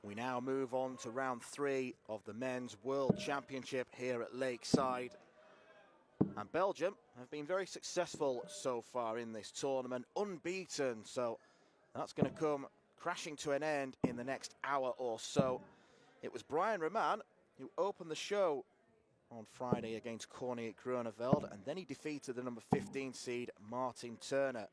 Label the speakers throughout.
Speaker 1: We now move on to round 3 of the Men's World Championship here at Lakeside. And Belgium have been very successful so far in this tournament, unbeaten. So that's going to come crashing to an end in the next hour or so. It was Brian Raman who opened the show on Friday against Corny Groeneveld, and then he defeated the number 15 seed Martin Turner.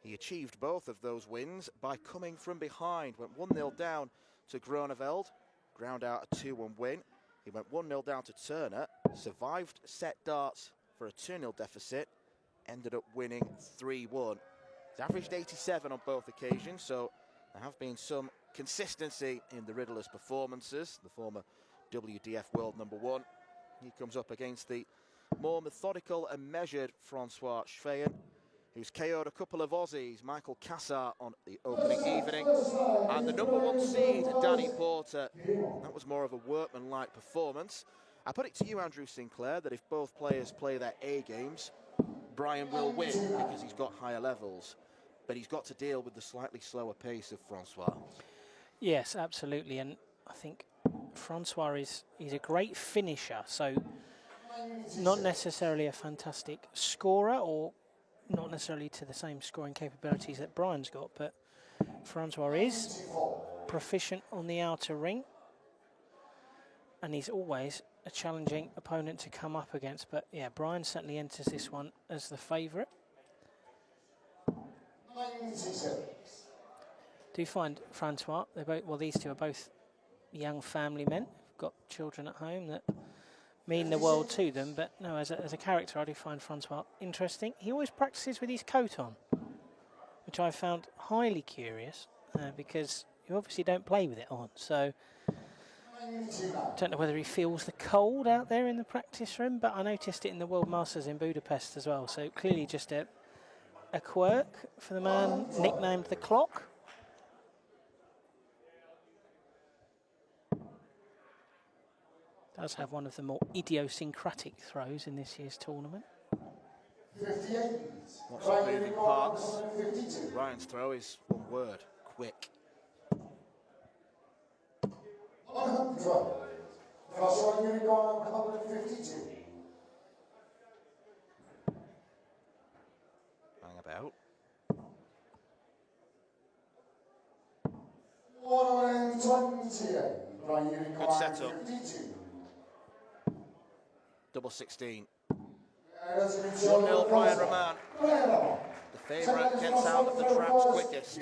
Speaker 1: He achieved both of those wins by coming from behind. Went 1-0 down to Groeneveld, ground out a 2-1 win. He went 1-0 down to Turner, survived set darts for a 2-0 deficit, ended up winning 3-1. He's averaged 87 on both occasions, so there have been some consistency in the Riddler's performances. The former WDF World #1. He comes up against the more methodical and measured Francois Schweyen, who's KO'd a couple of Aussies, Michael Cassar on the opening evening, and the #1 seed, Danny Porter. That was more of a workmanlike performance. I put it to you, Andrew Sinclair, that if both players play their A games, Brian will win because he's got higher levels, but he's got to deal with the slightly slower pace of Francois.
Speaker 2: Yes, absolutely, and I think Francois he's a great finisher, so not necessarily a fantastic scorer, or not necessarily to the same scoring capabilities that Brian's got, but Francois is proficient on the outer ring, and he's always a challenging opponent to come up against. But yeah, Brian certainly enters this one as the favourite. Do you find Francois, these two are both young family men, got children at home that mean the world to them, but no, as a character I do find Francois interesting. He always practices with his coat on, which I found highly curious, because you obviously don't play with it on, so I don't know whether he feels the cold out there in the practice room, but I noticed it in the World Masters in Budapest as well, so clearly just a quirk for the man nicknamed the Clock. Does have one of the more idiosyncratic throws in this year's tournament.
Speaker 1: 58. Lots of moving parts. Ryan's throw is one word: quick.
Speaker 3: 100. Francois Unicorn, 152.
Speaker 1: Hang about.
Speaker 3: 128. Brian Unicorn,
Speaker 1: Good setup.
Speaker 3: 52.
Speaker 1: Double 16. 1-0 Brian Raman. The favourite gets out of the traps quickest.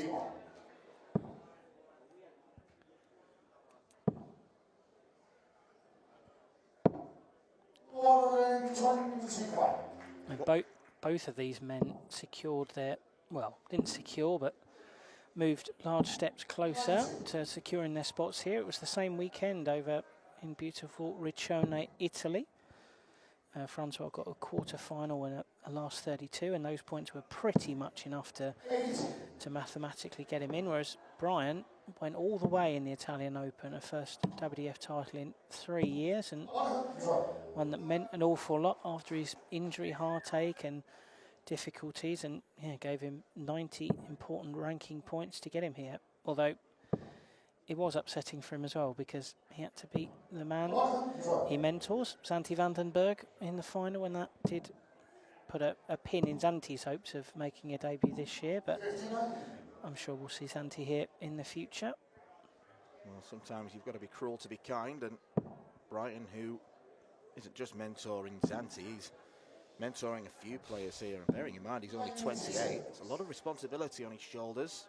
Speaker 2: And both of these men secured their, well, didn't secure, but moved large steps closer to securing their spots here. It was the same weekend over in beautiful Riccione, Italy. Francois got a quarter-final and a last 32, and those points were pretty much enough to mathematically get him in, whereas Brian went all the way in the Italian Open, a first WDF title in 3 years, and one that meant an awful lot after his injury, heartache and difficulties, and yeah, gave him 90 important ranking points to get him here, although it was upsetting for him as well, because he had to beat the man he mentors, Santi Vandenberg, in the final, and that did put a pin in Santi's hopes of making a debut this year, but I'm sure we'll see Santi here in the future.
Speaker 1: Well, sometimes you've got to be cruel to be kind, and Brighton, who isn't just mentoring Santi, he's mentoring a few players here, and bearing in mind he's only 28, it's a lot of responsibility on his shoulders.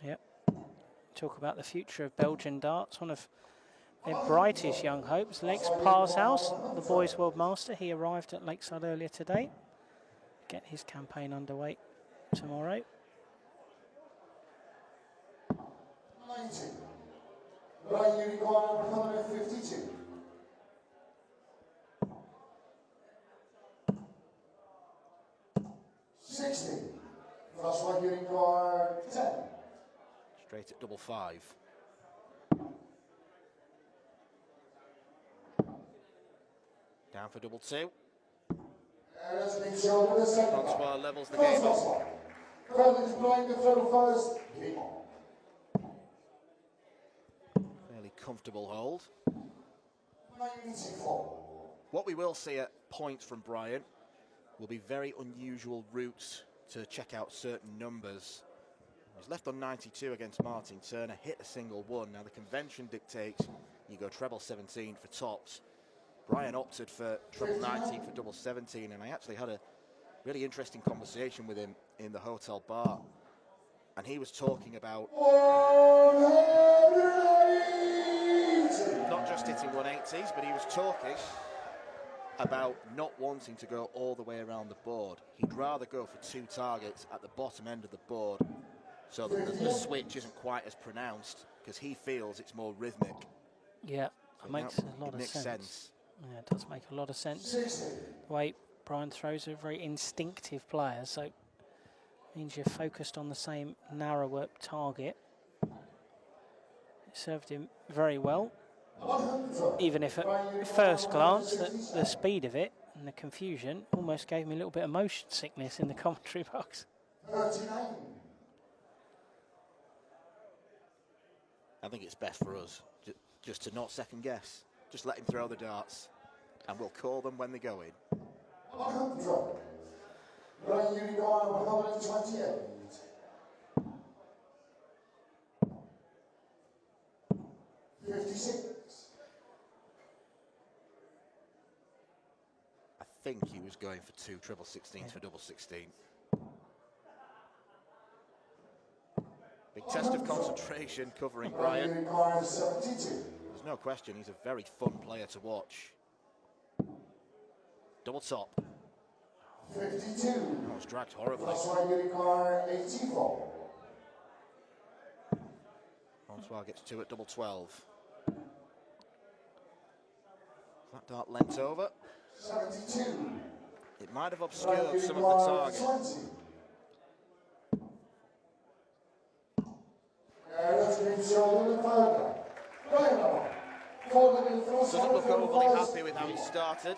Speaker 2: Yep. Talk about the future of Belgian darts. One of their brightest young hopes, Lex Parshouse, the boys' world master. He arrived at Lakeside earlier today. Get his campaign underway tomorrow.
Speaker 3: 90. Brian Unicorn, 152. 60. Francois Unicorn, 10.
Speaker 1: Straight at double 5. Down for double 2. Francois levels the game up.
Speaker 3: Currently deploying the throw first.
Speaker 1: comfortable hold.
Speaker 3: 94.
Speaker 1: What we will see at points from Brian will be very unusual routes to check out certain numbers. He's left on 92 against Martin Turner, hit a single one. Now the convention dictates you go treble 17 for tops. Brian opted for treble 19 for double 17, and I actually had a really interesting conversation with him in the hotel bar. And he was talking about not just hitting 180s, but he was talking about not wanting to go all the way around the board. He'd rather go for 2 targets at the bottom end of the board so that the switch isn't quite as pronounced, because he feels it's more rhythmic.
Speaker 2: Yeah,
Speaker 1: So
Speaker 2: it makes a lot of
Speaker 1: sense.
Speaker 2: Yeah, it does make a lot of sense. The way Brian throws, a very instinctive player, so it means you're focused on the same narrower target. It served him very well, even if at first glance the speed of it and the confusion almost gave me a little bit of motion sickness in the commentary box.
Speaker 3: 39.
Speaker 1: I think it's best for us just to not second guess. Just let him throw the darts, and we'll call them when they go in.
Speaker 3: 100. Brian Unicorn, 128. 56.
Speaker 1: I think he was going for 2 treble 16s for double 16. Big test of concentration covering Brian.
Speaker 3: Unicorn, 72.
Speaker 1: There's no question he's a very fun player to watch. Double top.
Speaker 3: 52.
Speaker 1: That was dragged horribly.
Speaker 3: Plus 1 Unicorn, 84.
Speaker 1: Francois gets 2 at double 12. That dart leant over.
Speaker 3: 72.
Speaker 1: It might have obscured some of the target.
Speaker 3: 20. That's been shown in the further.
Speaker 1: Doesn't look overly happy with how he started.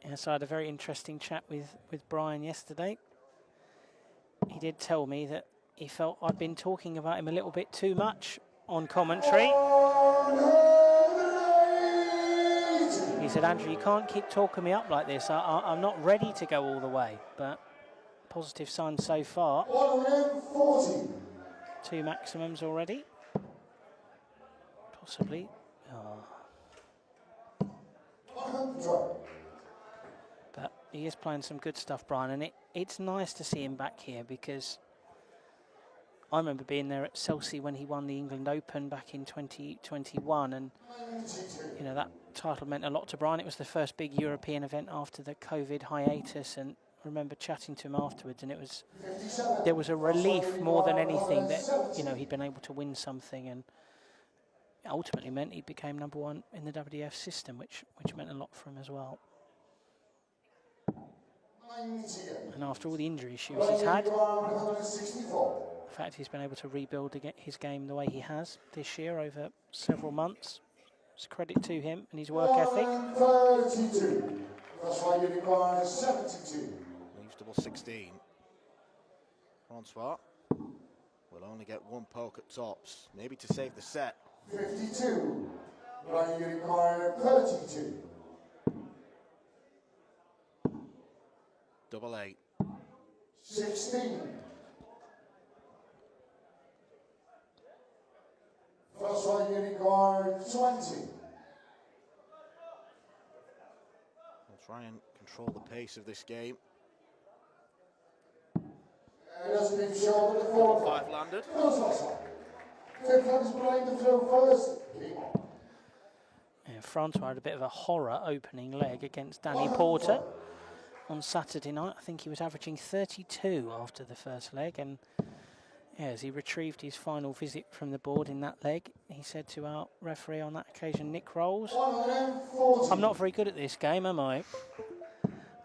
Speaker 2: Yes, I had a very interesting chat with Brian yesterday. He did tell me that he felt I'd been talking about him a little bit too much on commentary. He said, Andrew, you can't keep talking me up like this. I'm not ready to go all the way, but positive signs so far.
Speaker 3: 140.
Speaker 2: 2 maximums already. Possibly. Oh.
Speaker 3: 100.
Speaker 2: But he is playing some good stuff, Brian, and it's nice to see him back here, because I remember being there at Chelsea when he won the England Open back in 2021, and you know, that title meant a lot to Brian. It was the first big European event after the COVID hiatus, and I remember chatting to him afterwards, and there was a relief more than anything that, you know, he'd been able to win something, and ultimately meant he became #1 in the WDF system, which meant a lot for him as well. And after all the injury issues he's had, the fact he's been able to rebuild his game the way he has this year over several months, it's credit to him and his work ethic.
Speaker 3: 32. That's why Unicorn, 72.
Speaker 1: Leaves double 16. Francois will only get 1 poke at tops, maybe to save the set.
Speaker 3: 52. Brian Unicorn, 32.
Speaker 1: Double 8.
Speaker 3: 16. First one Unicorn, 20.
Speaker 1: We'll try and control the pace of this game.
Speaker 3: It has been shown at the 4.
Speaker 1: 5 landed.
Speaker 3: Fifth one is Brian to throw first.
Speaker 2: Yeah, Francois had a bit of a horror opening leg against Danny Porter on Saturday night. I think he was averaging 32 after the first leg, and yeah, as he retrieved his final visit from the board in that leg, he said to our referee on that occasion, Nick Rolls, "I'm not very good at this game, am I?"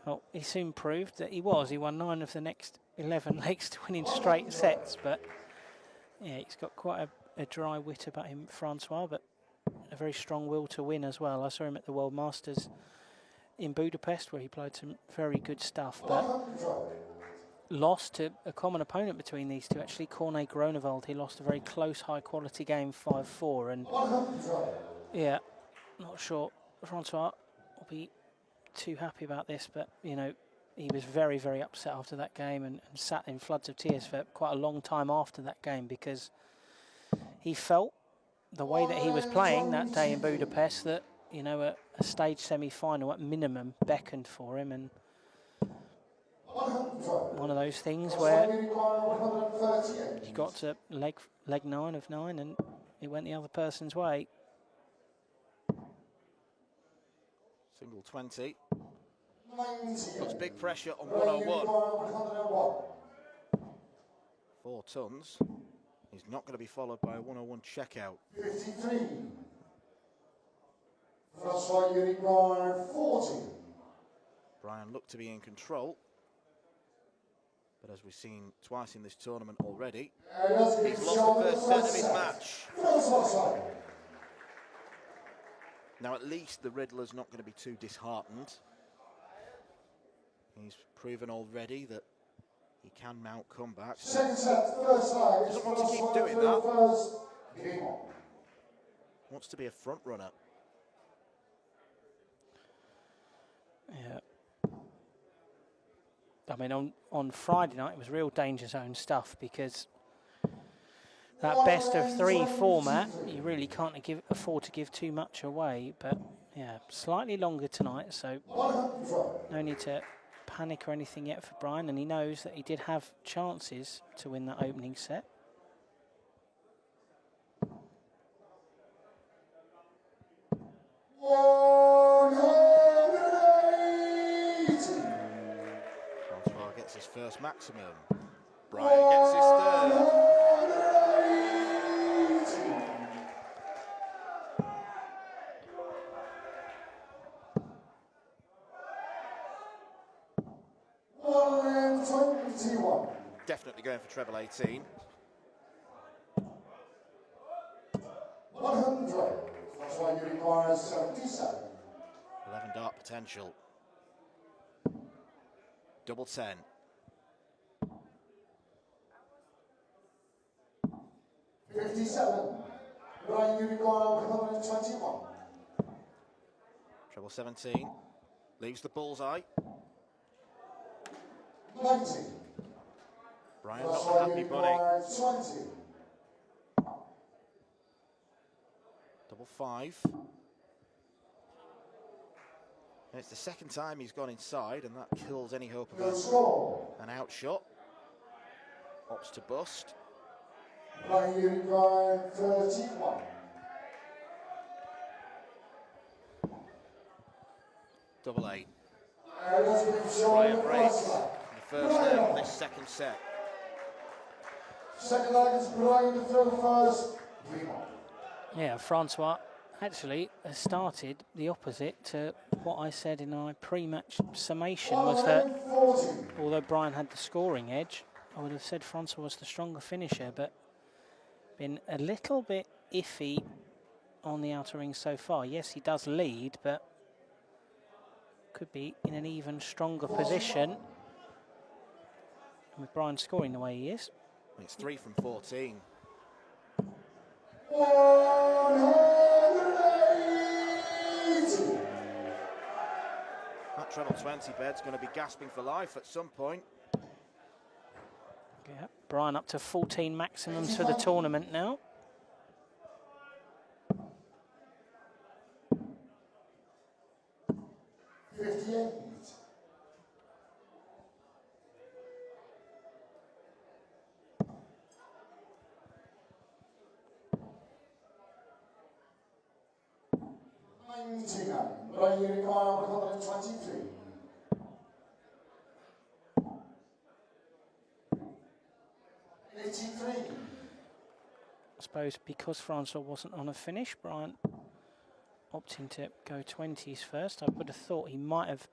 Speaker 2: Well, he soon proved that he was. He won 9 of the next 11 legs to win in straight sets, but yeah, he's got quite a dry wit about him, Francois, but a very strong will to win as well. I saw him at the World Masters in Budapest, where he played some very good stuff, but lost to a common opponent between these two, actually, Cornet Gronewald. He lost a very close, high-quality game, 5-4, and yeah, not sure Francois will be too happy about this, but, you know, he was very, very upset after that game and sat in floods of tears for quite a long time after that game, because he felt the way that he was playing that day in Budapest that, you know, a stage semi-final at minimum beckoned for him, and one of those things where you got to leg 9 of 9 and it went the other person's way.
Speaker 1: Single 20. Puts big pressure on 101. 4 tons. He's not going to be followed by a 101 checkout.
Speaker 3: 53. Francois Schweyen, 40.
Speaker 1: Brian looked to be in control, but as we've seen twice in this tournament already, he's lost the first set of his match. Now at least the Riddler's not going to be too disheartened. He's proven already that he can mount comebacks.
Speaker 3: Second set, first side.
Speaker 1: Doesn't want to keep doing that. Wants to be a front runner.
Speaker 2: Yeah. I mean, on Friday night, it was real danger zone stuff, because that best of 3 format, you really can't afford to give too much away. But yeah, slightly longer tonight, so no need to panic or anything yet for Brian, and he knows that he did have chances to win that opening set.
Speaker 1: Francois gets his first maximum. Brian gets his third. Definitely going for treble 18.
Speaker 3: 100. That's why you require 77.
Speaker 1: 11 dart potential. Double 10.
Speaker 3: 57. Brian, you require 121.
Speaker 1: Treble 17. Leaves the bullseye.
Speaker 3: 90.
Speaker 1: Brian not a happy bunny.
Speaker 3: 20.
Speaker 1: Double 5. And it's the second time he's gone inside, and that kills any hope of an outshot. Opts to bust.
Speaker 3: Brian, you require 31.
Speaker 1: Double 8.
Speaker 3: Brian
Speaker 1: breaks the first leg of this second set.
Speaker 3: Second leg is Brian to throw first.
Speaker 2: Yeah, Francois actually has started the opposite to what I said in our pre-match summation, was that although Brian had the scoring edge, I would have said Francois was the stronger finisher, but been a little bit iffy on the outer ring so far. Yes, he does lead, but could be in an even stronger position. And with Brian scoring the way he is.
Speaker 1: It's 3 from 14.
Speaker 3: 180.
Speaker 1: That treble 20 bed's going to be gasping for life at some point.
Speaker 2: Yeah, Brian up to 14 maximums for the tournament now.
Speaker 3: Brian, you require 123. 83.
Speaker 2: I suppose because Francois wasn't on a finish, Brian opting to go 20s first. I would have thought he might have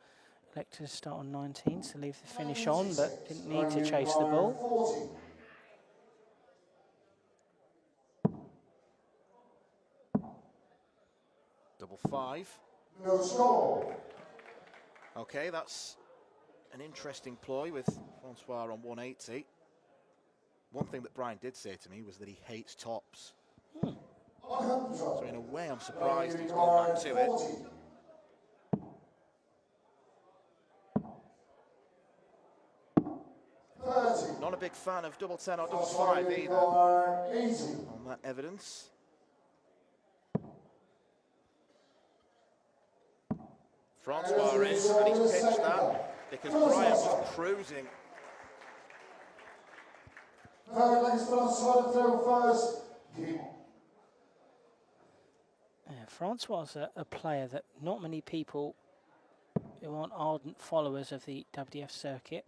Speaker 2: elected to start on 19s to leave the finish on, but didn't need to chase the ball.
Speaker 3: 40.
Speaker 1: Double 5.
Speaker 3: No score.
Speaker 1: Okay, that's an interesting ploy with Francois on 180. One thing that Brian did say to me was that he hates tops. So in a way, I'm surprised he's gone back to it. Not a big fan of double 10 or double 5 either on that evidence. Francois is, and he's pitched that because Brian was cruising.
Speaker 2: Yeah, Francois is a player that not many people who aren't ardent followers of the WDF circuit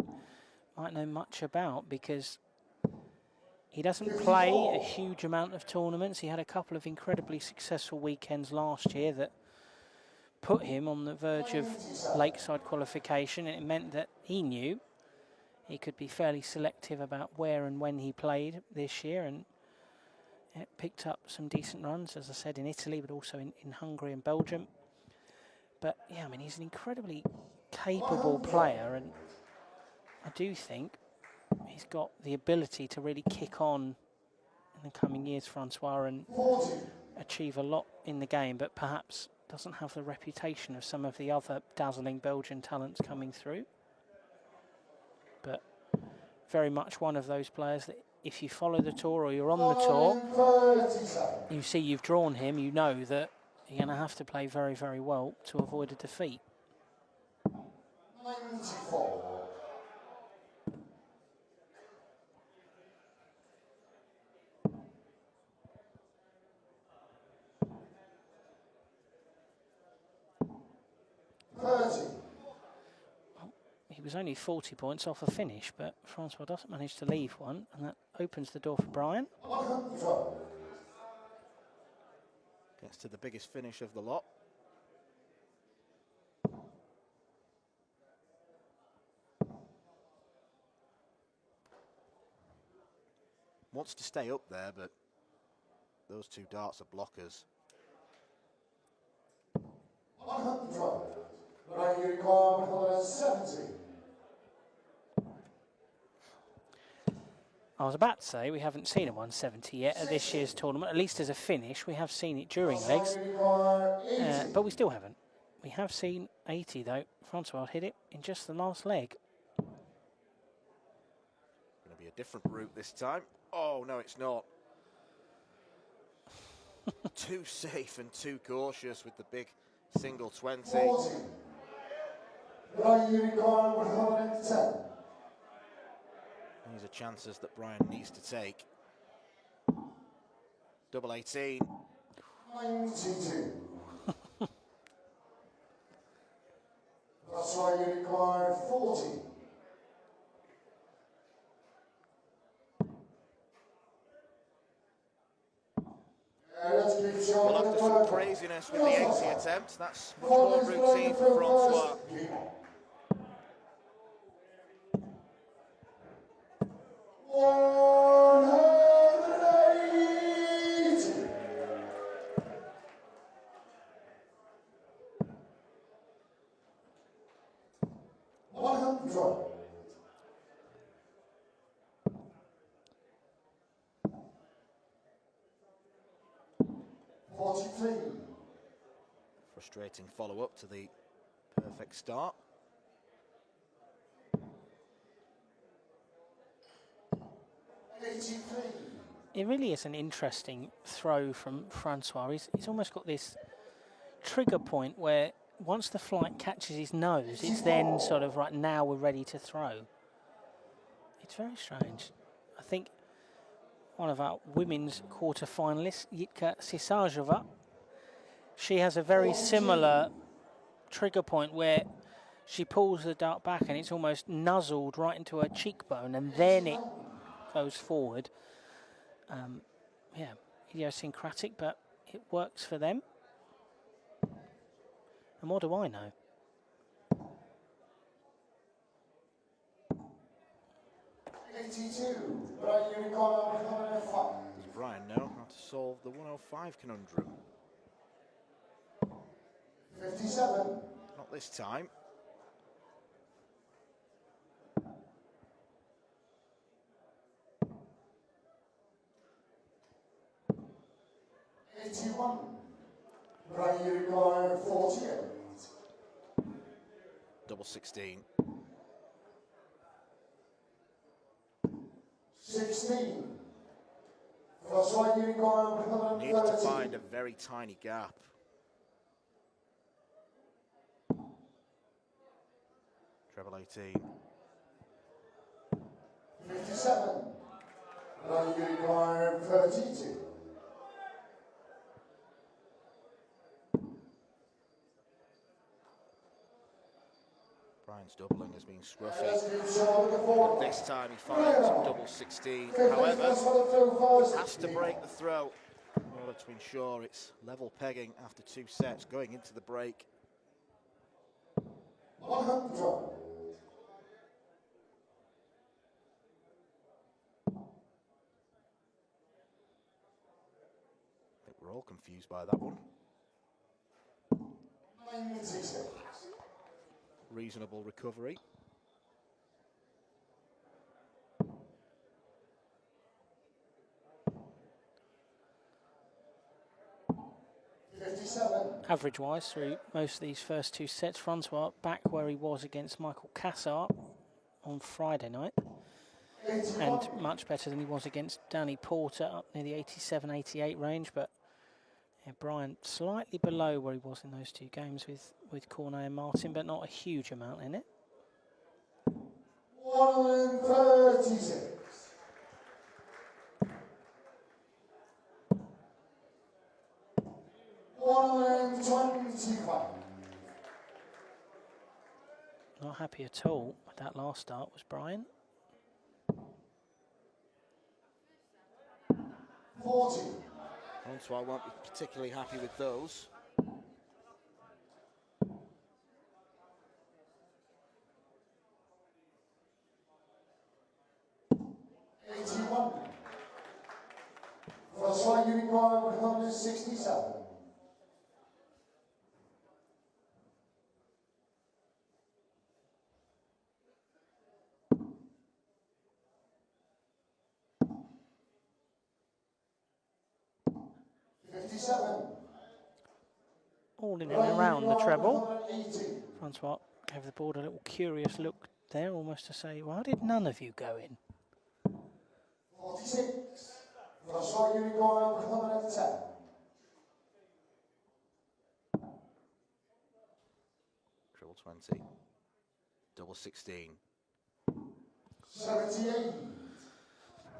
Speaker 2: might know much about, because he doesn't play a huge amount of tournaments. He had a couple of incredibly successful weekends last year that put him on the verge of Lakeside qualification, and it meant that he knew he could be fairly selective about where and when he played this year, and picked up some decent runs, as I said, in Italy, but also in Hungary and Belgium. But yeah, I mean, he's an incredibly capable player, and I do think he's got the ability to really kick on in the coming years, Francois, and achieve a lot in the game, but perhaps doesn't have the reputation of some of the other dazzling Belgian talents coming through. But very much one of those players that if you follow the tour or you're on the tour, you see you've drawn him, you know that you're going to have to play very, very well to avoid a defeat.
Speaker 3: 94.
Speaker 2: He was only 40 points off a finish, but Francois doesn't manage to leave one, and that opens the door for Brian.
Speaker 1: Gets to the biggest finish of the lot. Wants to stay up there, but those two darts are blockers.
Speaker 2: I was about to say we haven't seen a 170 yet at this year's tournament, at least as a finish. We have seen it during legs, but we still haven't. We have seen 80 though. Francois hit it in just the last leg.
Speaker 1: Going to be a different route this time. Oh, no, it's not. Too safe and too cautious with the big single 20.
Speaker 3: 40. Unicorn 110.
Speaker 1: These are chances that Brian needs to take. Double 18.
Speaker 3: 92. That's right, Unicorn 40.
Speaker 1: We'll have to some craziness with the 80 attempt. That's much more routine for Francois. Frustrating follow-up to the perfect start.
Speaker 2: It really is an interesting throw from Francois. He's almost got this trigger point where once the flight catches his nose, it's then sort of right, now we're ready to throw. It's very strange. I think one of our women's quarter-finalists, Jitka Sisajova, she has a very similar trigger point where she pulls the dart back and it's almost nuzzled right into her cheekbone, and then it goes forward. Yeah, idiosyncratic, but it works for them. And what do I know?
Speaker 3: Does
Speaker 1: Brian know how to solve the 105 conundrum?
Speaker 3: 57.
Speaker 1: Not this time.
Speaker 3: 81. Brian, you require 48.
Speaker 1: Double 16.
Speaker 3: 16. Francois, you require
Speaker 1: Needs to
Speaker 3: 130.
Speaker 1: find a very tiny gap. Treble 18.
Speaker 3: 57. Brian, you require 32.
Speaker 1: Brian's doubling has been scruffy.
Speaker 3: But
Speaker 1: But this time he finds double 16. However, has to break the throw in order to ensure it's level pegging after 2 sets going into the break.
Speaker 3: 100.
Speaker 1: I think we're all confused by that one.
Speaker 3: 96.
Speaker 1: Reasonable recovery.
Speaker 2: Average-wise, through most of these first 2 sets, Francois back where he was against Michael Cassar on Friday night, and much better than he was against Danny Porter up near the 87-88 range. But yeah, Brian slightly below where he was in those 2 games with Cornet and Martin, but not a huge amount in it.
Speaker 3: 136.
Speaker 2: Not happy at all with that last start was Brian.
Speaker 3: 40.
Speaker 1: Francois won't be particularly happy with those.
Speaker 3: 81. Francois, you require 167. 57.
Speaker 2: All in and around the treble. Francois gave the board a little curious look there, almost to say, why did none of you go in?
Speaker 3: 46. Francois, you require 110.
Speaker 1: 20. Double 16.
Speaker 3: 78.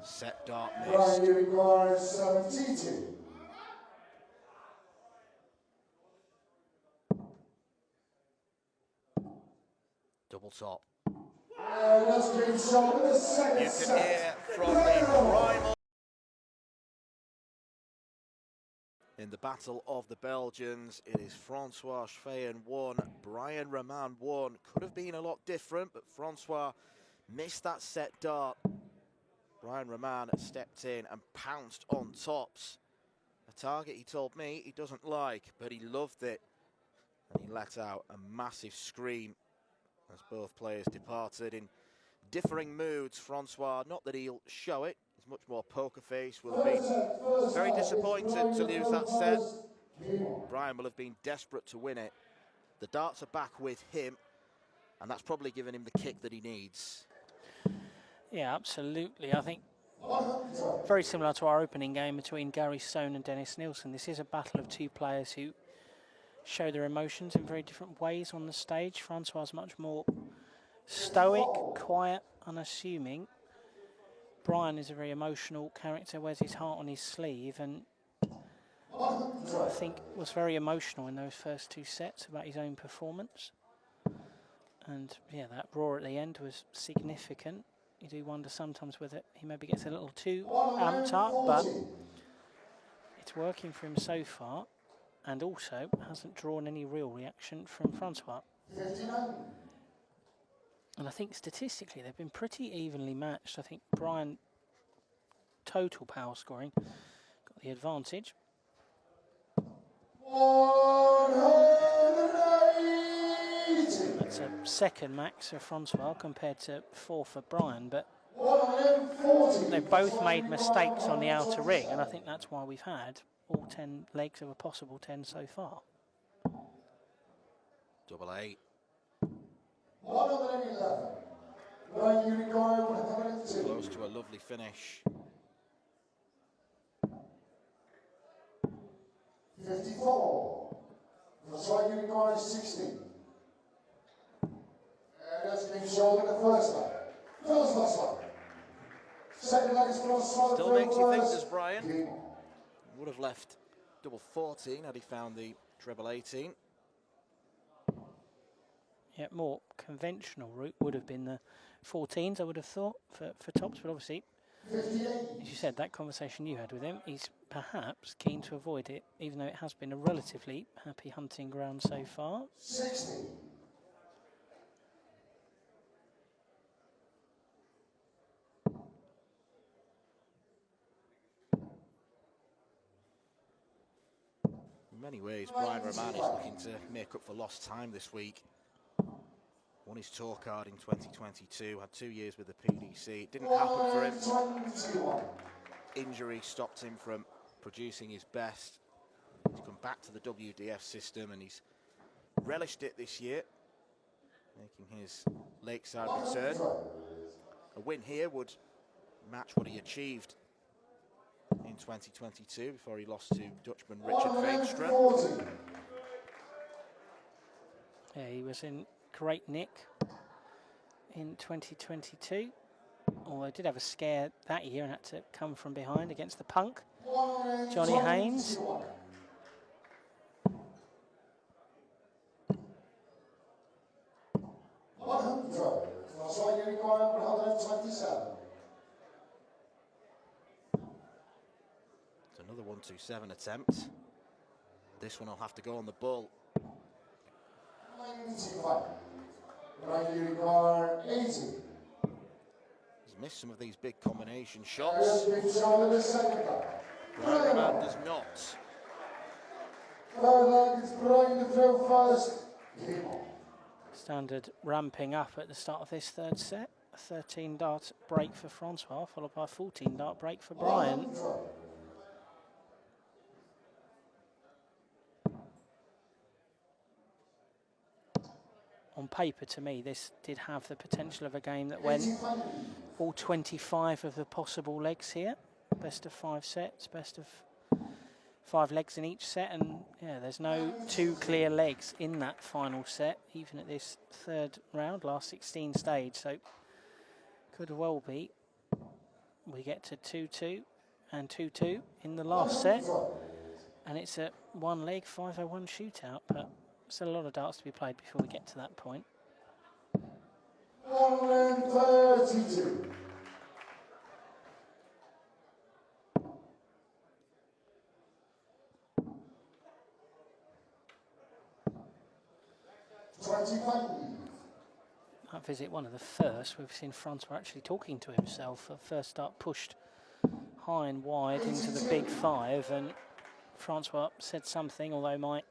Speaker 1: Set dart
Speaker 3: Brian,
Speaker 1: missed.
Speaker 3: you require 72.
Speaker 1: Double top.
Speaker 3: That's been shot in the second
Speaker 1: You can
Speaker 3: set.
Speaker 1: hear from the primal. In the battle of the Belgians, it is Francois Schweyen 1, Brian Raman 1. Could have been a lot different, but Francois missed that set dart. Brian Raman stepped in and pounced on tops. A target he told me he doesn't like, but he loved it. And he let out a massive scream as both players departed in differing moods. Francois, not that he'll show it, he's much more poker face, will have been very disappointed to lose that set. Brian will have been desperate to win it. The darts are back with him, and that's probably given him the kick that he needs.
Speaker 2: Yeah, absolutely. I think very similar to our opening game between Gary Stone and Dennis Nielsen. This is a battle of 2 players who show their emotions in very different ways on the stage. Francois is much more stoic, quiet, unassuming. Brian is a very emotional character, wears his heart on his sleeve, and I think was very emotional in those first 2 sets about his own performance. And yeah, that roar at the end was significant. You do wonder sometimes whether he maybe gets a little too amped up, but it's working for him so far, and also hasn't drawn any real reaction from Francois.
Speaker 3: 59.
Speaker 2: And I think statistically they've been pretty evenly matched. I think Brian, total power scoring, got the advantage.
Speaker 3: 180.
Speaker 2: That's a second max for Francois compared to 4 for Brian, but
Speaker 3: 140.
Speaker 2: they've both made mistakes on the outer ring, and I think that's why we've had all 10 legs of a possible 10 so far.
Speaker 1: Double 8.
Speaker 3: 111. Right unicorn 102.
Speaker 1: Close to a lovely finish.
Speaker 3: 54. That's right unicorn 16. And that's being shown in the first line. First last line. Second leg is for
Speaker 1: Still makes you think, does Brian? Would have left double 14 had he found the treble 18.
Speaker 2: Yeah, more conventional route would have been the 14s, I would have thought, for tops, but obviously,
Speaker 3: 58.
Speaker 2: as you said, that conversation you had with him, he's perhaps keen to avoid it, even though it has been a relatively happy hunting ground so far.
Speaker 3: 60.
Speaker 1: In many ways, Brian Raman is looking to make up for lost time this week. Won his tour card in 2022, had 2 years with the PDC. It didn't happen for him.
Speaker 3: 121.
Speaker 1: Injury stopped him from producing his best. He's come back to the WDF system and he's relished it this year, making his Lakeside return. A win here would match what he achieved in 2022 before he lost to Dutchman Richard Veenstra.
Speaker 3: 140.
Speaker 2: Yeah, he was in great nick in 2022, although did have a scare that year and had to come from behind against the punk, Johnny Haynes.
Speaker 3: 100. That's right unicorn 127.
Speaker 1: It's another 127 attempt. This one will have to go on the bull.
Speaker 3: 95. Right unicorn 80.
Speaker 1: He's missed some of these big combination
Speaker 3: There's
Speaker 1: shots.
Speaker 3: been shown in the second leg.
Speaker 1: Brian Raman does not.
Speaker 3: Third leg is Brian to throw first. Game on.
Speaker 2: Standard ramping up at the start of this third set. A 13 dart break for Francois, followed by a 14 dart break for Brian.
Speaker 3: 100.
Speaker 2: On paper, to me, this did have the potential of a game that went
Speaker 3: 85.
Speaker 2: all 25 of the possible legs here. Best of 5 sets, best of 5 legs in each set, and yeah, there's no 2 clear legs in that final set, even at this third round, last 16 stage, so could well be we get to 2-2 and 2-2 in the last set, and it's a 1 leg 501 shootout, but still a lot of darts to be played before we get to that point.
Speaker 3: 132.
Speaker 2: That visit, one of the first we've seen Francois actually talking to himself. First start pushed high and wide into the big 5, and Francois said something, although my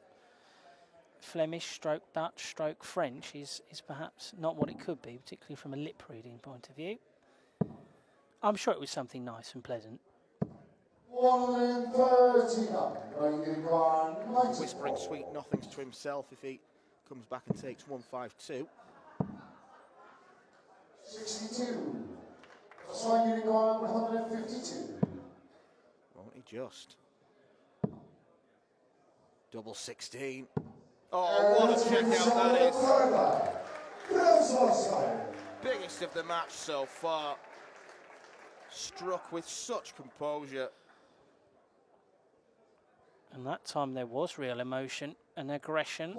Speaker 2: Flemish stroke Dutch stroke French is perhaps not what it could be, particularly from a lip reading point of view. I'm sure it was something nice and pleasant.
Speaker 3: 139.
Speaker 1: Whispering sweet nothings to himself if he comes back and takes 152.
Speaker 3: 62. That's right unicorn 152.
Speaker 1: Won't he just? Double 16. Oh, what a checkout that is. Biggest of the match so far. Struck with such composure.
Speaker 2: And that time there was real emotion and aggression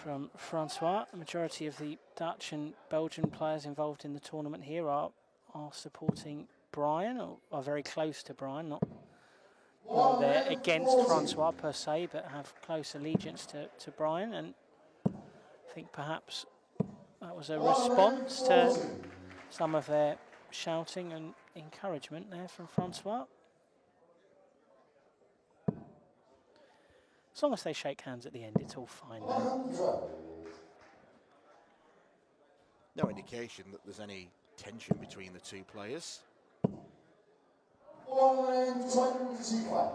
Speaker 2: from Francois. The majority of the Dutch and Belgian players involved in the tournament here are supporting Brian, or are very close to Brian, not they're against Francois per se, but have close allegiance to Brian, and I think perhaps that was a response to some of their shouting and encouragement there from Francois. As long as they shake hands at the end, it's all fine.
Speaker 1: No indication that there's any tension between the two players.
Speaker 3: 125.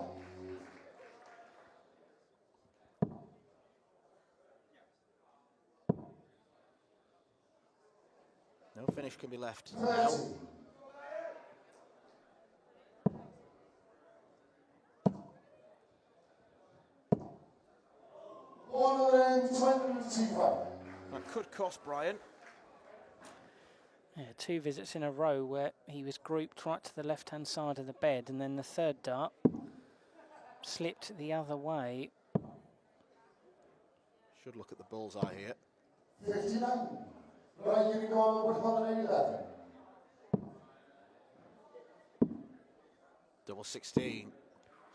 Speaker 1: No finish can be left now.
Speaker 3: 30. 125.
Speaker 1: That could cost Brian.
Speaker 2: Yeah, 2 visits in a row where he was grouped right to the left-hand side of the bed, and then the third dart slipped the other way.
Speaker 1: Should look at the bullseye here.
Speaker 3: 59. Brian Unicorn with 111.
Speaker 1: Double 16.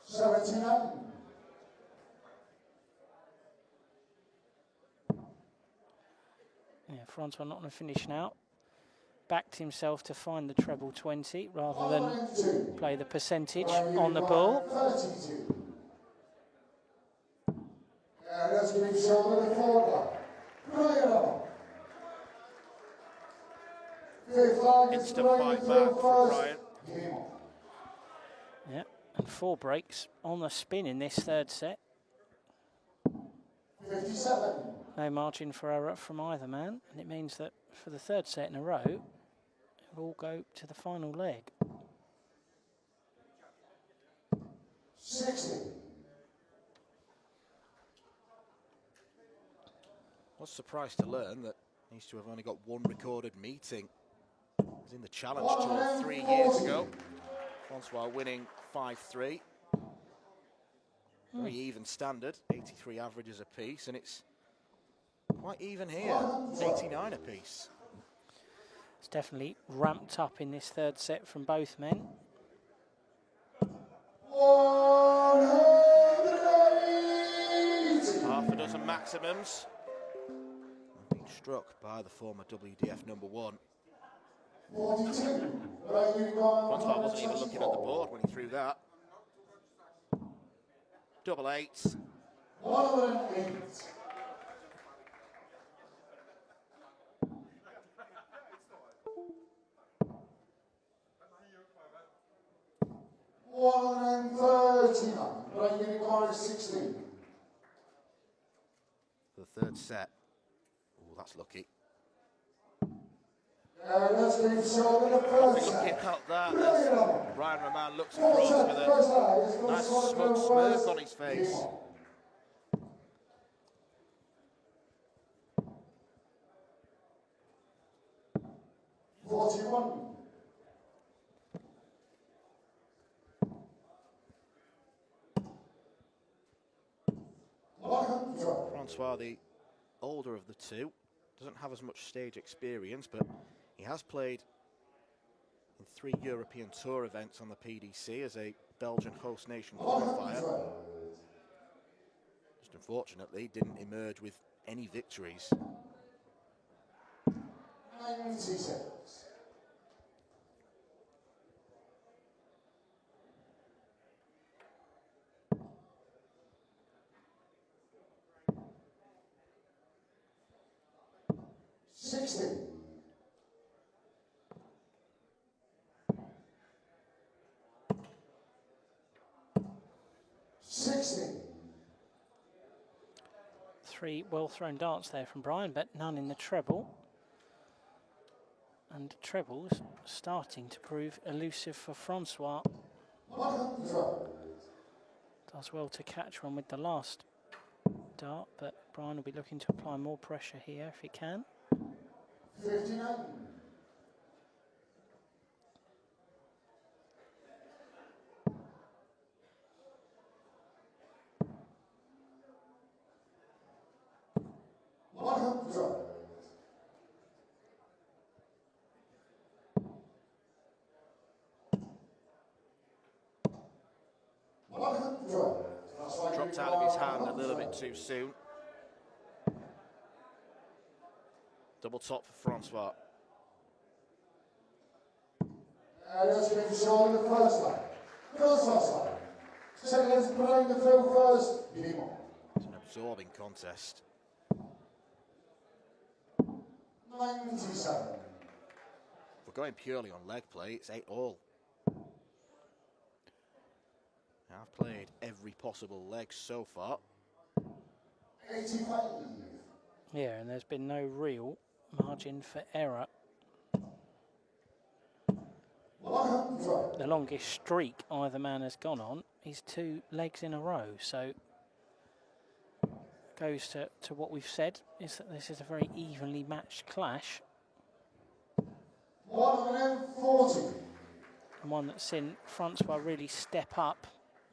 Speaker 3: 79.
Speaker 2: Yeah, Francois not going to finish now. Backed himself to find the treble 20 rather than
Speaker 3: 102.
Speaker 2: play the percentage
Speaker 3: Brian
Speaker 2: on the
Speaker 3: Unicorn,
Speaker 2: ball.
Speaker 3: 32. Let's give shoulder to forward. Brian Raman. Fifth line is
Speaker 1: Instant
Speaker 3: Brian
Speaker 1: bite
Speaker 3: through
Speaker 1: back for
Speaker 3: first.
Speaker 1: Brian.
Speaker 3: Game on.
Speaker 2: Yeah, and 4 breaks on the spin in this third set.
Speaker 3: 57.
Speaker 2: No margin for error from either man, and it means that for the third set in a row, it'll all go to the final leg.
Speaker 3: 60.
Speaker 1: I was surprised to learn that these two have only got 1 recorded meeting. It was in the Challenge Tour 3 years ago. Francois winning 5-3. Very even standard, 83 averages apiece, and it's quite even here, 89 apiece.
Speaker 2: It's definitely ramped up in this third set from both men.
Speaker 3: 180.
Speaker 1: Half a dozen maximums. Being struck by the former WDF #1.
Speaker 3: 42. Brian Unicorn,
Speaker 1: Francois wasn't even looking at the board when he threw that. Double 8s.
Speaker 3: 108. 139. Brian Unicorn, 16.
Speaker 1: For the third set. Oh, that's lucky.
Speaker 3: Let's give shoulder to
Speaker 1: Looking
Speaker 3: first.
Speaker 1: at that
Speaker 3: Brian
Speaker 1: as
Speaker 3: Raman.
Speaker 1: Ryan Raman looks
Speaker 3: First
Speaker 1: across
Speaker 3: set,
Speaker 1: with
Speaker 3: first
Speaker 1: a
Speaker 3: line is
Speaker 1: nice
Speaker 3: Francois
Speaker 1: smug
Speaker 3: through
Speaker 1: smirk
Speaker 3: first.
Speaker 1: on his face.
Speaker 3: Game on. 41. 100.
Speaker 1: Francois, the older of the two, doesn't have as much stage experience, but he has played in 3 European Tour events on the PDC as a Belgian host nation qualifier.
Speaker 3: 100.
Speaker 1: Just unfortunately didn't emerge with any victories.
Speaker 3: 96. 60. 60.
Speaker 2: 3 well-thrown darts there from Brian, but none in the treble. And trebles starting to prove elusive for Francois.
Speaker 3: 100.
Speaker 2: Does well to catch one with the last dart, but Brian will be looking to apply more pressure here if he can.
Speaker 3: 59. 100. 100.
Speaker 1: Dropped out of his hand a little bit too soon. Double top for Francois.
Speaker 3: Let's give shoulder the first line. First line. Second is Brian the throw first. Game on.
Speaker 1: It's an absorbing contest.
Speaker 3: 97.
Speaker 1: If we're going purely on leg play, it's 8-all. have played every possible leg so far.
Speaker 3: 85.
Speaker 2: Yeah, and there's been no real margin for error.
Speaker 3: 100.
Speaker 2: The longest streak either man has gone on is 2 legs in a row, so goes to what we've said, is that this is a very evenly matched clash.
Speaker 3: 140.
Speaker 2: And one that's seen Francois really step up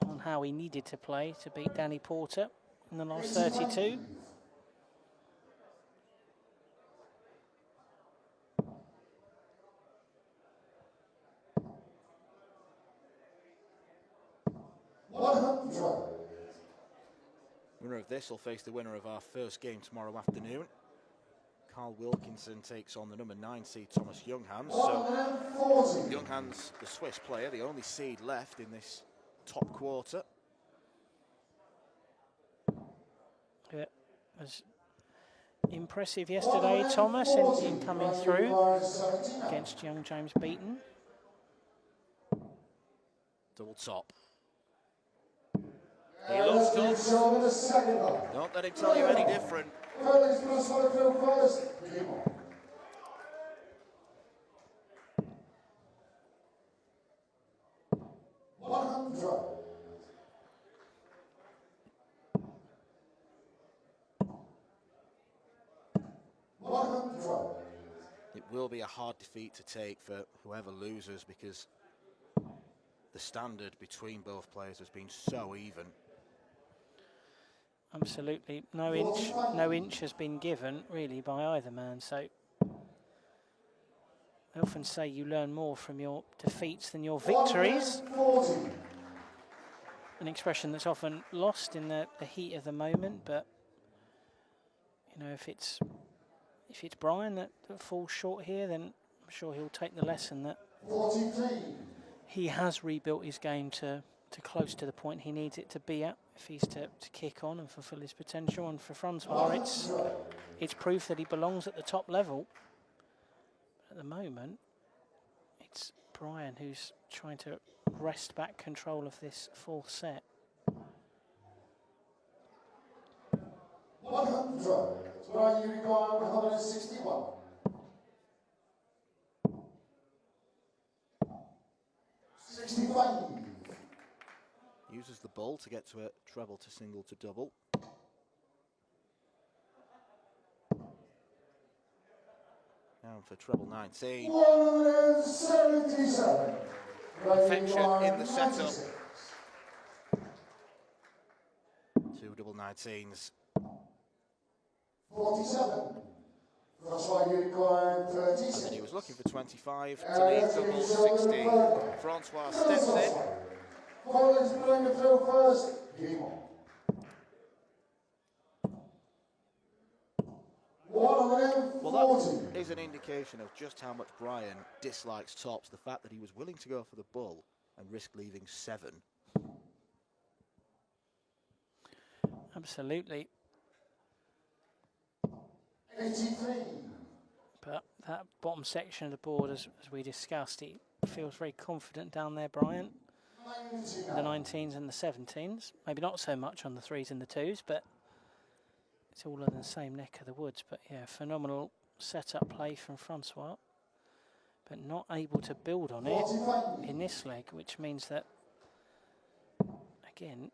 Speaker 2: on how he needed to play to beat Danny Porter in the last 32.
Speaker 1: Winner of this will face the winner of our first game tomorrow afternoon. Carl Wilkinson takes on the number 9 seed Thomas Younghans. So Younghans, the Swiss player, the only seed left in this top quarter.
Speaker 2: Yeah, was impressive yesterday, Thomas, in coming through against young James Beaton.
Speaker 1: Double top. He loves Thomas. Don't let him tell you any different.
Speaker 3: 100.
Speaker 1: It will be a hard defeat to take for whoever loses, because the standard between both players has been so even.
Speaker 2: Absolutely, no inch has been given really by either man. So I often say you learn more from your defeats than your victories. An expression that's often lost in the heat of the moment, but you know, if it's Brian that falls short here, then I'm sure he'll take the lesson that
Speaker 3: 43.
Speaker 2: he has rebuilt his game to close to the point he needs it to be at if he's to kick on and fulfill his potential. And for Francois, it's proof that he belongs at the top level. But at the moment, it's Brian who's trying to wrest back control of this fourth set.
Speaker 3: 100. Brian Unicorn, 161. 65.
Speaker 1: Uses the ball to get to a treble to single to double. Now for treble 19.
Speaker 3: 177.
Speaker 1: Perfection in the setup. 2 double 19s.
Speaker 3: 47. Francois Unicorn, 36.
Speaker 1: And then he was looking for 25 to leave double 16. Francois steps in.
Speaker 3: Collins playing the field first. Game on. 140.
Speaker 1: Well, that is an indication of just how much Brian dislikes tops, the fact that he was willing to go for the bull and risk leaving 7.
Speaker 2: Absolutely.
Speaker 3: 83.
Speaker 2: But that bottom section of the board, as we discussed, he feels very confident down there, Brian. The 19s and the 17s. Maybe not so much on the 3s and the 2s, but it's all in the same neck of the woods. But yeah, phenomenal setup play from Francois, but not able to build on it in this leg, which means that, again,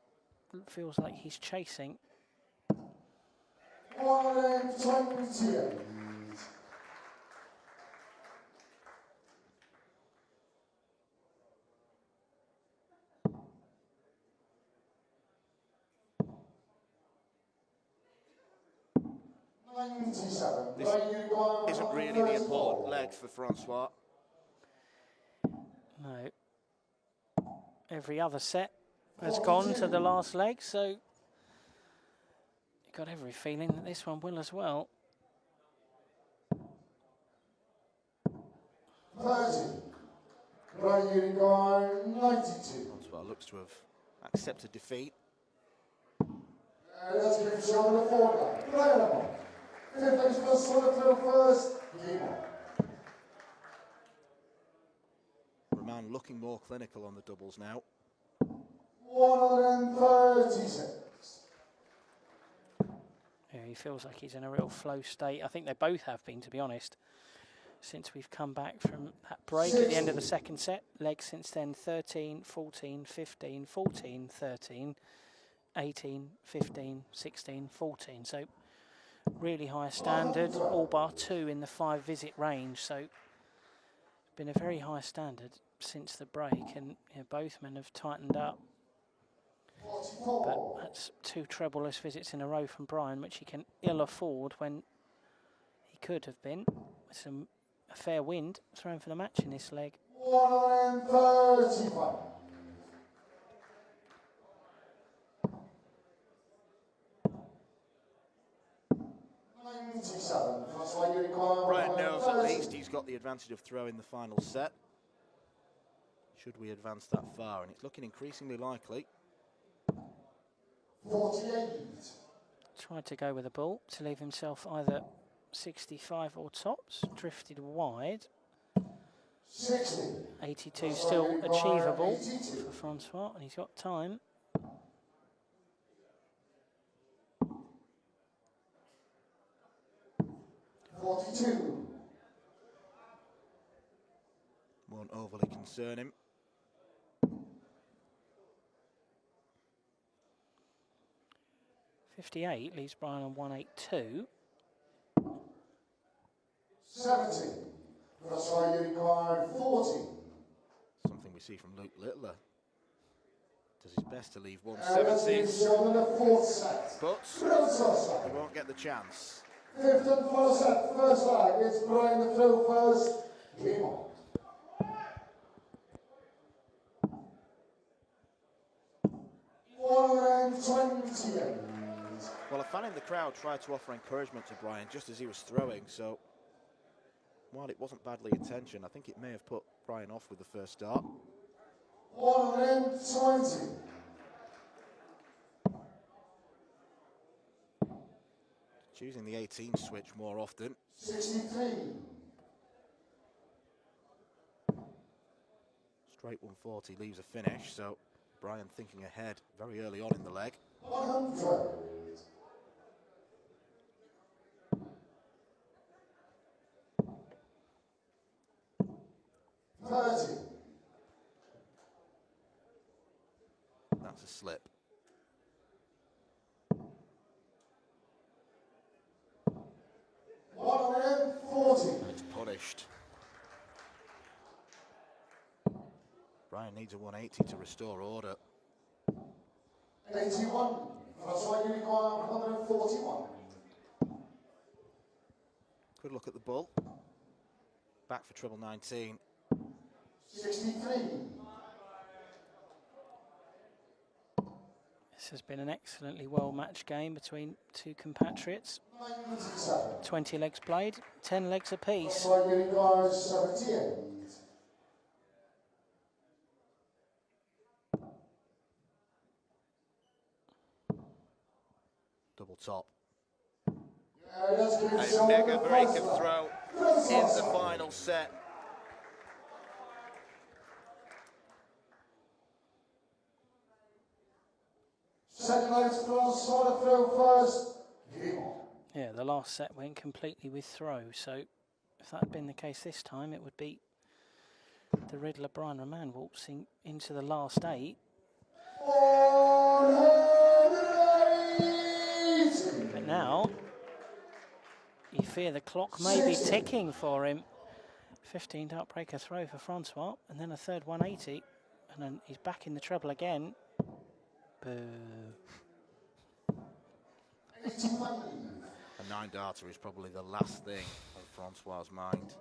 Speaker 2: it feels like he's chasing.
Speaker 3: 128. 97.
Speaker 1: This isn't really the important leg for Francois.
Speaker 2: No. Every other set has gone to the last leg, so you've got every feeling that this one will as well.
Speaker 3: 30. Brian Unicorn, 92.
Speaker 1: Francois looks to have accepted defeat.
Speaker 3: Let's give Sean the forward line. Brian Raman. Fifth place first, on the field first. Game on.
Speaker 1: Raman looking more clinical on the doubles now.
Speaker 3: 136.
Speaker 2: Yeah, he feels like he's in a real flow state. I think they both have been, to be honest, since we've come back from that break at the end of the second set. Legs since then 13, 14, 15, 14, 13, 18, 15, 16, 14. So really high standard, all bar 2 in the 5 visit range. So been a very high standard since the break, and both men have tightened up. But that's 2 treble-less visits in a row from Brian, which he can ill afford when he could have been with a fair wind thrown for the match in this leg.
Speaker 3: 135.
Speaker 1: Brian knows at least he's got the advantage of throwing the final set, should we advance that far, and it's looking increasingly likely.
Speaker 3: 48.
Speaker 2: Tried to go with the ball to leave himself either 65 or tops, drifted wide.
Speaker 3: 60.
Speaker 2: 82 still achievable for Francois, and he's got time.
Speaker 3: 42.
Speaker 1: Won't overly concern him.
Speaker 2: 58 leaves Brian on 182.
Speaker 3: 70. That's why you require 40.
Speaker 1: Something we see from Luke Littler. Does his best to leave
Speaker 3: Let's get
Speaker 1: 170,
Speaker 3: shown in the 4th set.
Speaker 1: but
Speaker 3: Francois.
Speaker 1: he won't get the chance.
Speaker 3: 5th and 4th set, first leg. It's Brian the throw first. Game on.
Speaker 1: Well, a fan in the crowd tried to offer encouragement to Brian just as he was throwing, so while it wasn't badly intentioned, I think it may have put Brian off with the first start.
Speaker 3: 120.
Speaker 1: Choosing the 18 switch more often.
Speaker 3: 63.
Speaker 1: Straight 140 leaves a finish, so Brian thinking ahead very early on in the leg.
Speaker 3: 100. 30.
Speaker 1: That's a slip.
Speaker 3: 140.
Speaker 1: It's punished. Brian needs a 180 to restore order.
Speaker 3: 81. That's why you require 141.
Speaker 1: Good look at the bull. Back for treble 19.
Speaker 3: 63.
Speaker 2: This has been an excellently well matched game between two compatriots.
Speaker 3: 97.
Speaker 2: 20 legs played, 10 legs apiece.
Speaker 3: That's why you require 78.
Speaker 1: Double top.
Speaker 3: Let's give
Speaker 1: A
Speaker 3: shown
Speaker 1: mega
Speaker 3: the
Speaker 1: break
Speaker 3: first
Speaker 1: of
Speaker 3: leg.
Speaker 1: throw
Speaker 3: Francois.
Speaker 1: in the final set.
Speaker 3: Second leg's Francois to throw first. Game on.
Speaker 2: Yeah, the last set went completely with throw, so if that had been the case this time, it would be the Riddler Brian Raman waltzing into the last 8.
Speaker 3: 180.
Speaker 2: But now, you fear the clock may be ticking for him. 15 dart breaker throw for Francois, and then a third 180, and then he's back in the treble again. Boo.
Speaker 3: 85.
Speaker 1: A 9-darter is probably the last thing on Francois' mind.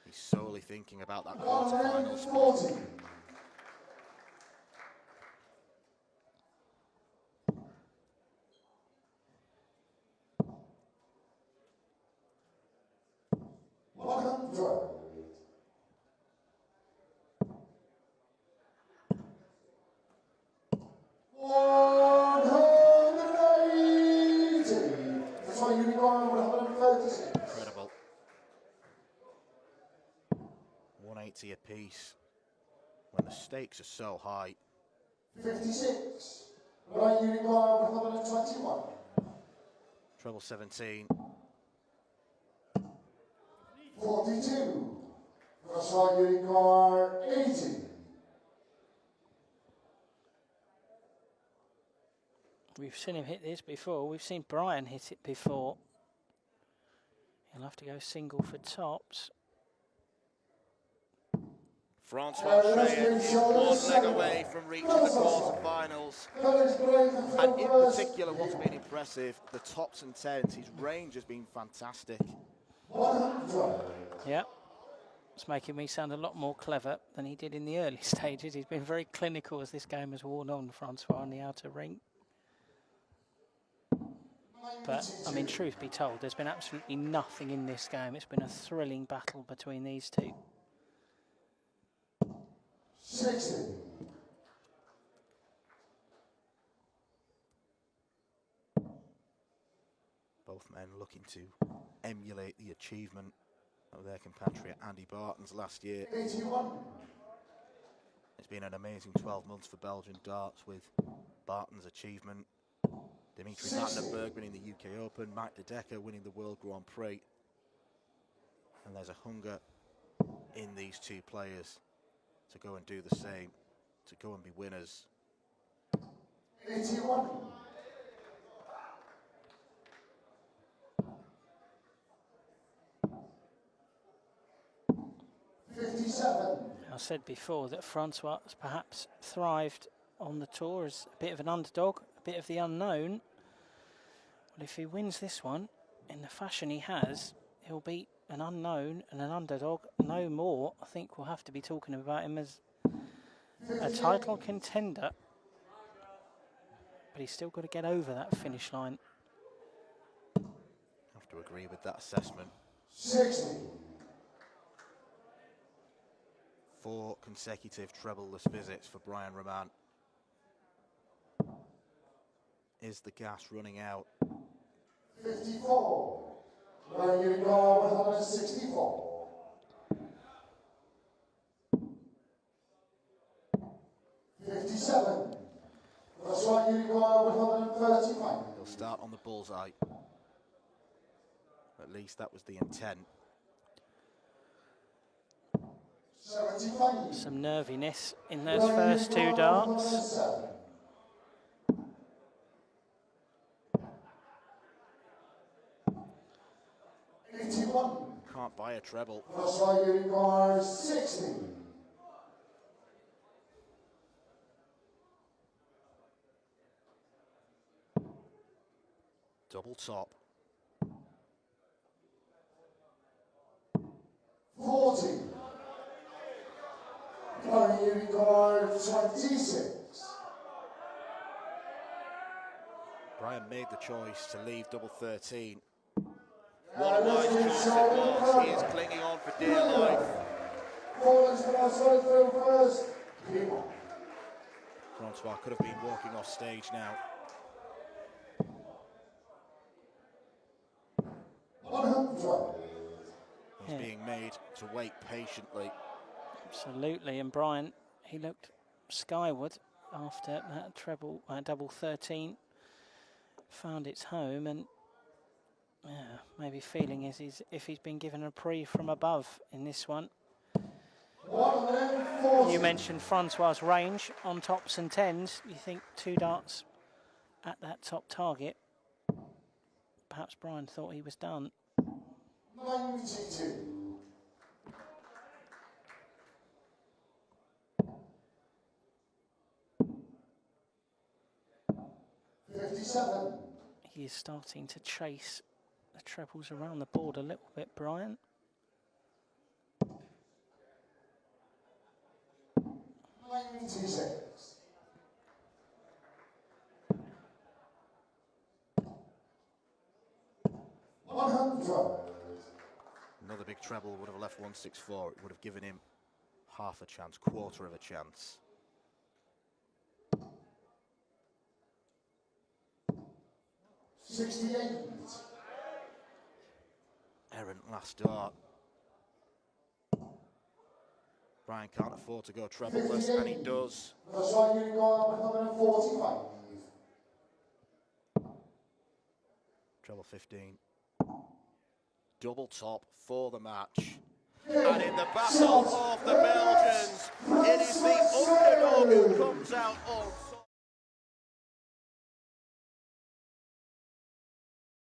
Speaker 1: He's solely thinking about that quarter-final spot.
Speaker 3: 140.
Speaker 1: Incredible. 180 apiece when the stakes are so high.
Speaker 3: 56. Right unicorn 121.
Speaker 1: Treble 17.
Speaker 3: 42. First right unicorn 80.
Speaker 2: We've seen him hit this before. We've seen Brian hit it before. He'll have to go single for tops.
Speaker 1: Francois Schweyen is one leg away from reaching the quarterfinals. And in particular, what's been impressive, the tops and tens, his range has been fantastic.
Speaker 3: 100.
Speaker 2: Yeah, it's making me sound a lot more clever than he did in the early stages. He's been very clinical as this game has worn on, Francois, on the outer ring. But, I mean, truth be told, there's been absolutely nothing in this game. It's been a thrilling battle between these two.
Speaker 3: 60.
Speaker 1: Both men looking to emulate the achievement of their compatriot Andy Barton's last year.
Speaker 3: 81.
Speaker 1: It's been an amazing 12 months for Belgian darts, with Barton's achievement, Dimitri Vandenberg winning the UK Open, Mike De Decker winning the World Grand Prix. And there's a hunger in these two players to go and do the same, to go and be winners.
Speaker 3: 81. 57.
Speaker 2: I said before that Francois has perhaps thrived on the tour as a bit of an underdog, a bit of the unknown. Well, if he wins this one in the fashion he has, he'll beat an unknown and an underdog no more. I think we'll have to be talking about him as a title contender. But he's still got to get over that finish line.
Speaker 1: Have to agree with that assessment.
Speaker 3: 60.
Speaker 1: 4 consecutive treble-less visits for Brian Raman. Is the gas running out?
Speaker 3: 54. Right unicorn 164. 57. First right unicorn 135.
Speaker 1: He'll start on the bullseye. At least that was the intent.
Speaker 3: 75.
Speaker 2: Some nerviness in those first two darts.
Speaker 3: 81.
Speaker 1: Can't buy a treble.
Speaker 3: First right unicorn 60.
Speaker 1: Double top.
Speaker 3: 40. Right unicorn 26.
Speaker 1: Brian made the choice to leave double 13.
Speaker 3: And
Speaker 1: What a wise choice it was. He is clinging on for dear life.
Speaker 3: Falling for outside through first.
Speaker 1: Francois could have been walking off stage now.
Speaker 3: 100.
Speaker 1: He's being made to wait patiently.
Speaker 2: Absolutely, and Brian, he looked skyward after that treble, double 13 found its home, and maybe feeling is if he's been given a reprieve from above in this one.
Speaker 3: 140.
Speaker 2: You mentioned Francois' range on tops and tens. You think 2 darts at that top target. Perhaps Brian thought he was done.
Speaker 3: 92. 57.
Speaker 2: He is starting to chase the trebles around the board a little bit, Brian.
Speaker 3: 96. 100.
Speaker 1: Another big treble would have left 164. It would have given him half a chance, quarter of a chance.
Speaker 3: 68.
Speaker 1: Errant last dart. Brian can't afford to go trebleless, and he does.
Speaker 3: First line unit going up at 145.
Speaker 1: Treble 15. Double top for the match. And in the battle of the Belgians, it is the underdog who comes out on top.